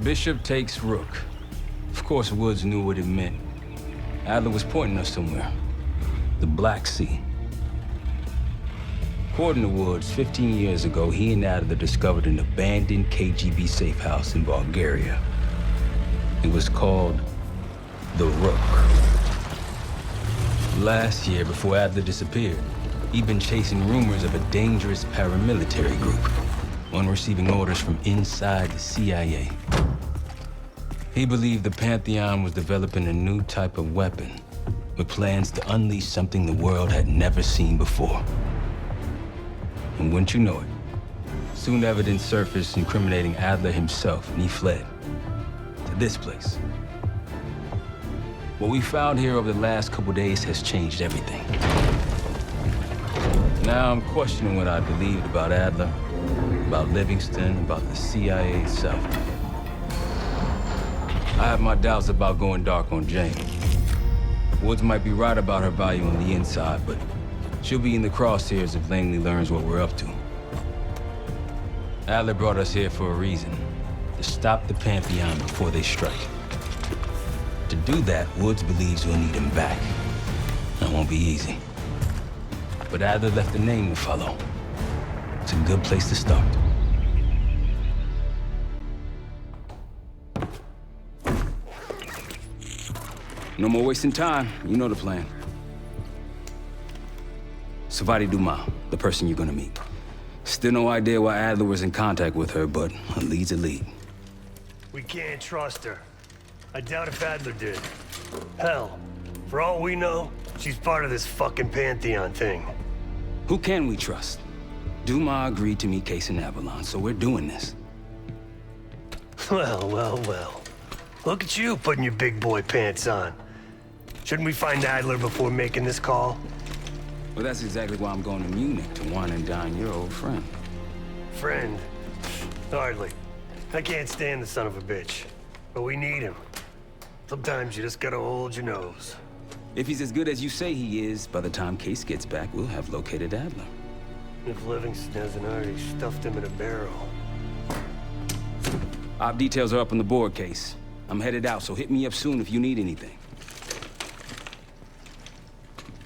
Bishop takes Rook. Of course, Woods knew what it meant. Adler was pointing us somewhere. The Black Sea. According to Woods, 15 years ago, he and Adler discovered an abandoned KGB safe house in Bulgaria. It was called the Rook. Last year, before Adler disappeared, he'd been chasing rumors of a dangerous paramilitary group, one receiving orders from inside the CIA. He believed the Pantheon was developing a new type of weapon, with plans to unleash something the world had never seen before. And wouldn't you know it, soon evidence surfaced incriminating Adler himself, and he fled to this place. What we found here over the last couple days has changed everything. Now I'm questioning what I believed about Adler, about Livingston, about the CIA itself. I have my doubts about going dark on Jane. Woods might be right about her value on the inside, but she'll be in the crosshairs if Langley learns what we're up to. Adler brought us here for a reason, to stop the Pantheon before they strike. To do that, Woods believes we'll need him back. That won't be easy. But Adler left a name to follow. It's a good place to start. No more wasting time. You know the plan. Savati Dumas, the person you're gonna meet. Still no idea why Adler was in contact with her, but a lead's a lead. We can't trust her. I doubt if Adler did. Hell, for all we know, she's part of this fucking Pantheon thing. Who can we trust? Dumas agreed to meet Case in Avalon, so we're doing this. Well, well, well. Look at you putting your big boy pants on. Shouldn't we find Adler before making this call? Well, that's exactly why I'm going to Munich to wine and dine your old friend. Friend? Hardly. I can't stand the son of a bitch. But we need him. Sometimes you just gotta hold your nose. If he's as good as you say he is, by the time Case gets back, we'll have located Adler. If Livingston hasn't already stuffed him in a barrel. Op details are up on the board, Case. I'm headed out, so hit me up soon if you need anything.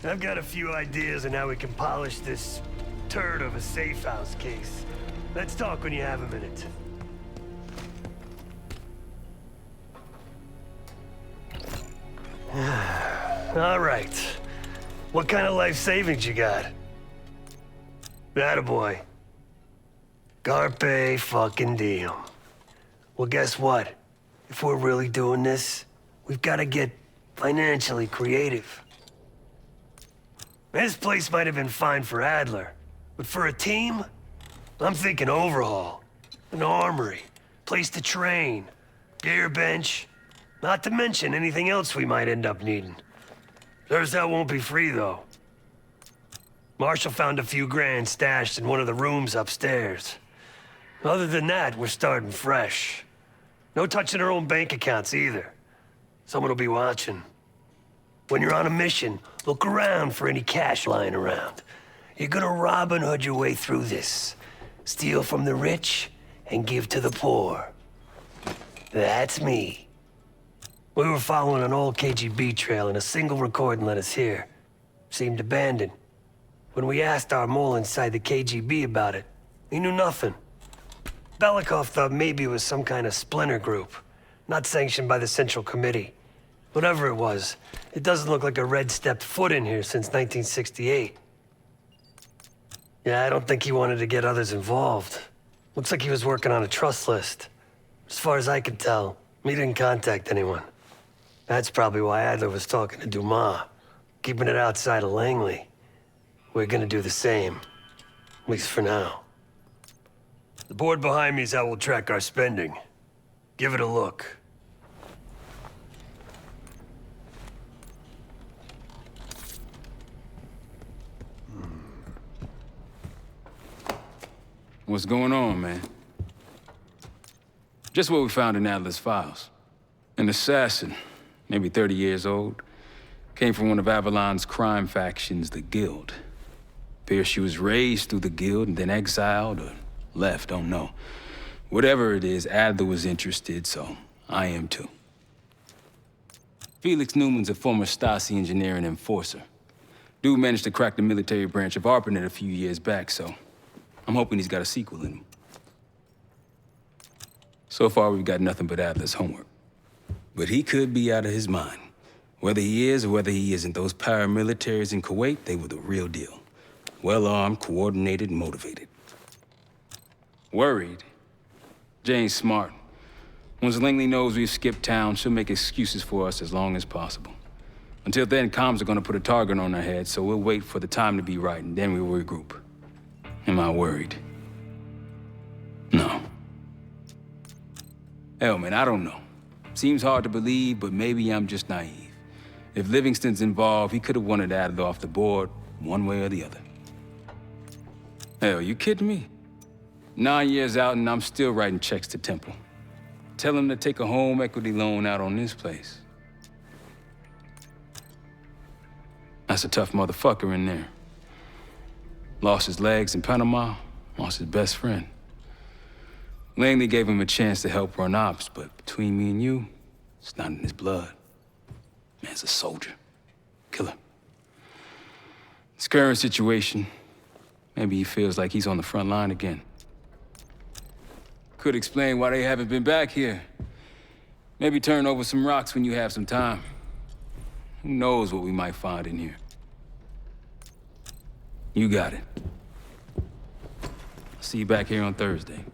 I've got a few ideas on how we can polish this turd of a safe house case. Let's talk when you have a minute. All right. What kind of life savings you got? Attaboy. Carpe fucking diem. Well, guess what? If we're really doing this, we've got to get financially creative. This place might have been fine for Adler, but for a team, I'm thinking overhaul. An armory, place to train, gear bench, not to mention anything else we might end up needing. There's that won't be free, though. Marshall found a few grand stashed in one of the rooms upstairs. Other than that, we're starting fresh. No touching our own bank accounts either. Someone will be watching. When you're on a mission, look around for any cash lying around. You're gonna Robin Hood your way through this. Steal from the rich and give to the poor. That's me. We were following an old KGB trail and a single recording led us here. Seemed abandoned. When we asked our mole inside the KGB about it, he knew nothing. Belikov thought maybe it was some kind of splinter group, not sanctioned by the Central Committee. Whatever it was, it doesn't look like a red stepped foot in here since 1968. Yeah, I don't think he wanted to get others involved. Looks like he was working on a trust list. As far as I can tell, he didn't contact anyone. That's probably why Adler was talking to Dumas, keeping it outside of Langley. We're gonna do the same, at least for now. The board behind me is how we'll track our spending. Give it a look. What's going on, man? Just what we found in Adler's files. An assassin, maybe 30 years old, came from one of Avalon's crime factions, the Guild. Appears she was raised through the Guild and then exiled or left, don't know. Whatever it is, Adler was interested, so I am too. Felix Newman's a former Stasi engineer and enforcer. Dude managed to crack the military branch of ARPANET a few years back, so I'm hoping he's got a sequel in him. So far, we've got nothing but Adler's homework. But he could be out of his mind. Whether he is or whether he isn't, those paramilitaries in Kuwait, they were the real deal. Well-armed, coordinated, motivated. Worried? Jane's smart. Once Langley knows we've skipped town, she'll make excuses for us as long as possible. Until then, comms are gonna put a target on our heads, so we'll wait for the time to be right, and then we'll regroup. Am I worried? No. Hell, man, I don't know. Seems hard to believe, but maybe I'm just naive. If Livingston's involved, he could have wanted Adler off the board, one way or the other. Hell, you kidding me? 9 years out and I'm still writing checks to Temple. Tell him to take a home equity loan out on this place. That's a tough motherfucker in there. Lost his legs in Panama, lost his best friend. Langley gave him a chance to help run ops, but between me and you, it's not in his blood. Man's a soldier. Killer. His current situation, maybe he feels like he's on the front line again. Could explain why they haven't been back here. Maybe turn over some rocks when you have some time. Who knows what we might find in here? You got it. I'll see you back here on Thursday.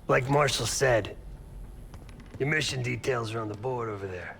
Like Marshall said, your mission details are on the board over there.